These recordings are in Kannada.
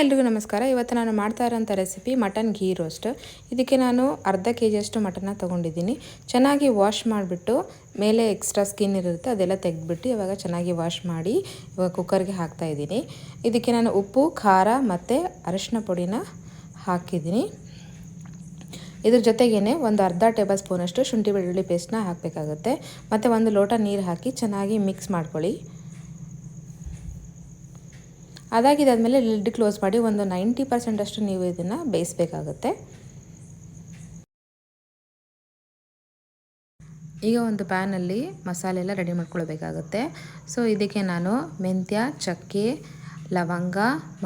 ಎಲ್ರಿಗೂ ನಮಸ್ಕಾರ. ಇವತ್ತು ನಾನು ಮಾಡ್ತಾ ಇರೋಂಥ ರೆಸಿಪಿ ಮಟನ್ ಘೀ ರೋಸ್ಟ್. ಇದಕ್ಕೆ ನಾನು ಅರ್ಧ ಕೆಜಿಯಷ್ಟು ಮಟನ್ನ ತೊಗೊಂಡಿದ್ದೀನಿ. ಚೆನ್ನಾಗಿ ವಾಶ್ ಮಾಡಿಬಿಟ್ಟು ಮೇಲೆ ಎಕ್ಸ್ಟ್ರಾ ಸ್ಕಿನ್ ಇರುತ್ತೆ ಅದೆಲ್ಲ ತೆಗೆದುಬಿಟ್ಟು ಇವಾಗ ಚೆನ್ನಾಗಿ ವಾಶ್ ಮಾಡಿ ಇವಾಗ ಕುಕ್ಕರ್ಗೆ ಹಾಕ್ತಾಯಿದ್ದೀನಿ. ಇದಕ್ಕೆ ನಾನು ಉಪ್ಪು, ಖಾರ ಮತ್ತು ಅರಿಶಿನ ಪುಡಿನ ಹಾಕಿದ್ದೀನಿ. ಇದ್ರ ಜೊತೆಗೇ ಒಂದು ಅರ್ಧ ಟೇಬಲ್ ಸ್ಪೂನಷ್ಟು ಶುಂಠಿ ಬೆಳ್ಳುಳ್ಳಿ ಪೇಸ್ಟ್ನ ಹಾಕಬೇಕಾಗುತ್ತೆ. ಮತ್ತು ಒಂದು ಲೋಟ ನೀರು ಹಾಕಿ ಚೆನ್ನಾಗಿ ಮಿಕ್ಸ್ ಮಾಡ್ಕೊಳ್ಳಿ. ಅದಾಗಿದ್ದಾದಮೇಲೆ ಲಿಡ್ ಕ್ಲೋಸ್ ಮಾಡಿ ಒಂದು 90% ಅಷ್ಟು ನೀವು ಇದನ್ನು ಬೇಯಿಸಬೇಕಾಗುತ್ತೆ. ಈಗ ಒಂದು ಪ್ಯಾನಲ್ಲಿ ಮಸಾಲೆ ಎಲ್ಲ ರೆಡಿ ಮಾಡ್ಕೊಳ್ಬೇಕಾಗುತ್ತೆ. ಸೊ ಇದಕ್ಕೆ ನಾನು ಮೆಂತ್ಯ, ಚಕ್ಕೆ, ಲವಂಗ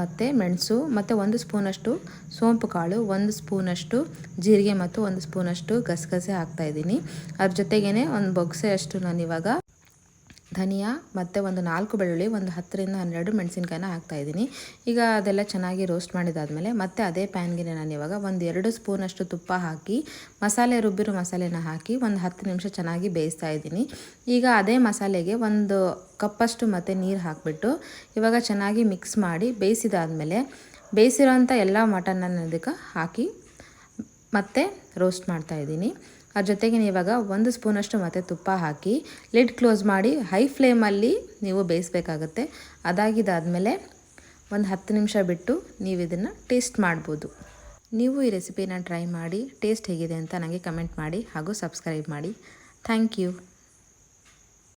ಮತ್ತು ಮೆಣಸು ಮತ್ತು 1 ಸ್ಪೂನಷ್ಟು ಸೋಂಪು ಕಾಳು, 1 ಸ್ಪೂನಷ್ಟು ಜೀರಿಗೆ ಮತ್ತು 1 ಸ್ಪೂನಷ್ಟು ಗಸಗಸೆ ಹಾಕ್ತಾಯಿದ್ದೀನಿ. ಅದ್ರ ಜೊತೆಗೇ ಒಂದು ಬೊಗಸೆಯಷ್ಟು ನಾನಿವಾಗ ಧನಿಯಾ ಮತ್ತು ಒಂದು 4 ಬೆಳ್ಳುಳ್ಳಿ, ಒಂದು 10ರಿಂದ 12 ಮೆಣಸಿನ್ಕಾಯಿನ ಹಾಕ್ತಾಯಿದ್ದೀನಿ. ಈಗ ಅದೆಲ್ಲ ಚೆನ್ನಾಗಿ ರೋಸ್ಟ್ ಮಾಡಿದಾದಮೇಲೆ ಮತ್ತೆ ಅದೇ ಪ್ಯಾನ್ಗೆ ನಾನಿವಾಗ ಒಂದು 2 ಸ್ಪೂನಷ್ಟು ತುಪ್ಪ ಹಾಕಿ ಮಸಾಲೆ ರುಬ್ಬಿರೋ ಮಸಾಲೆನ ಹಾಕಿ ಒಂದು 10 ನಿಮಿಷ ಚೆನ್ನಾಗಿ ಬೇಯಿಸ್ತಾ ಇದ್ದೀನಿ. ಈಗ ಅದೇ ಮಸಾಲೆಗೆ 1 ಕಪ್ಪಷ್ಟು ಮತ್ತು ನೀರು ಹಾಕಿಬಿಟ್ಟು ಇವಾಗ ಚೆನ್ನಾಗಿ ಮಿಕ್ಸ್ ಮಾಡಿ ಬೇಯಿಸಿದಾದಮೇಲೆ ಬೇಯಿಸಿರೋಂಥ ಎಲ್ಲ ಮಟನನ್ನು ಇದಕ್ಕೆ ಹಾಕಿ ಮತ್ತೆ ರೋಸ್ಟ್ ಮಾಡ್ತಾಯಿದ್ದೀನಿ. ಅದ್ರ ಜೊತೆಗೆ ಇವಾಗ 1 ಸ್ಪೂನಷ್ಟು ಮತ್ತು ತುಪ್ಪ ಹಾಕಿ ಲಿಡ್ ಕ್ಲೋಸ್ ಮಾಡಿ ಹೈ ಫ್ಲೇಮಲ್ಲಿ ನೀವು ಬೇಯಿಸಬೇಕಾಗತ್ತೆ. ಅದಾಗಿದ್ದಾದಮೇಲೆ ಒಂದು 10 ನಿಮಿಷ ಬಿಟ್ಟು ನೀವು ಇದನ್ನು ಟೇಸ್ಟ್ ಮಾಡ್ಬೋದು. ನೀವು ಈ ರೆಸಿಪಿನ ಟ್ರೈ ಮಾಡಿ ಟೇಸ್ಟ್ ಹೇಗಿದೆ ಅಂತ ನನಗೆ ಕಮೆಂಟ್ ಮಾಡಿ ಹಾಗೂ ಸಬ್ಸ್ಕ್ರೈಬ್ ಮಾಡಿ. Thank you.